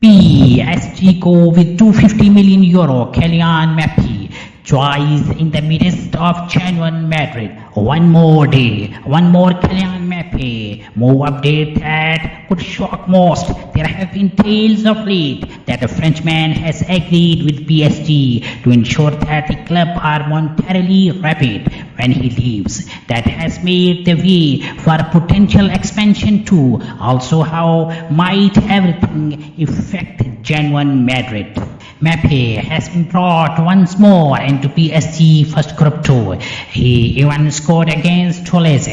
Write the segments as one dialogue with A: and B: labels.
A: PSG go with 250 million euro Kylian Mbappe choice in the midst of Genuine Madrid. One more day, one more Kylian Mbappe. More update that could shock most. There have been tales of late that the Frenchman has agreed with PSG to ensure that the club are monetarily repaid when he leaves. That has made the way for potential expansion too. Also, how might everything affect Genuine Madrid? Mbappe has been brought once more into PSG first group tour. He even scored against Toulouse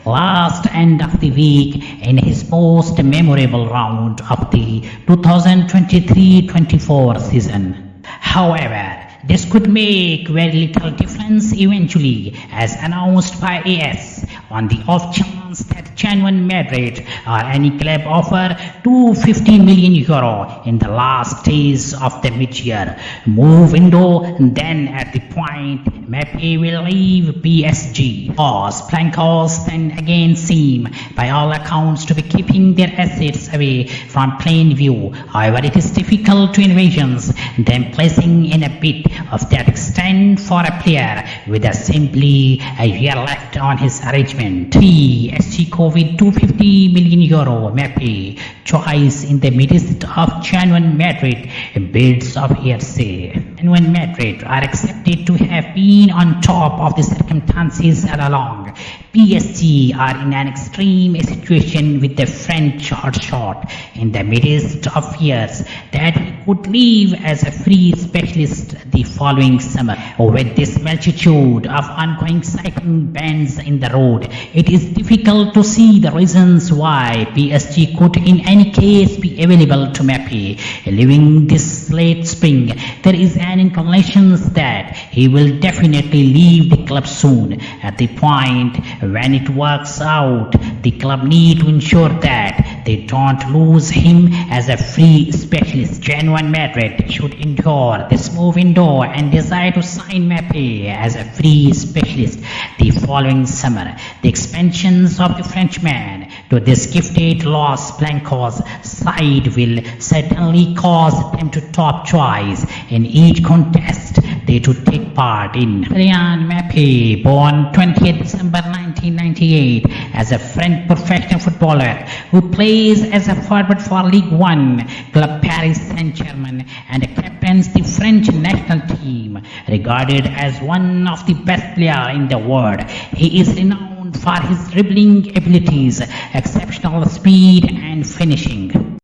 A: last end of the week in his most memorable round of the 2023-24 season. However, this could make very little difference eventually, as announced by AS, on the off chance that Genuine Madrid or any club offer 250 million euro in the last days of the mid-year move window. Then at the point Mbappe will leave PSG, as Blancos then again seem by all accounts to be keeping their assets away from plain view. However, it is difficult to envision them placing in a bid of that extent for a player with simply a year left on his arrangement. PSG go with 250 million euro Mbappe choice in the midst of Genuine Madrid bids of hearsay. Genuine Madrid are accepted to have been on top of the circumstances all along. PSG are in an extreme situation with the French hotshot in the midst of fears that he could leave as a free specialist the following summer. With this multitude of ongoing cycling bans in the road, it is difficult to see the reasons why PSG could in any case be available to Mbappe leaving this late spring. There is an inclination that he will definitely leave the club soon. At the point when it works out, the club need to ensure that they don't lose him as a free specialist. Genuine Madrid should endure this move window and decide to sign Mbappe as a free specialist the following summer. The expansions of the Frenchman to this gifted Los Blancos side will certainly cause them to top choice in each contest they to take part in. Kylian Mbappe, born 20th December 1998, as a French professional footballer who plays as a forward for Ligue 1 club Paris Saint-Germain and captains the French national team, regarded as one of the best players in the world. He is renowned for his dribbling abilities, exceptional speed and finishing.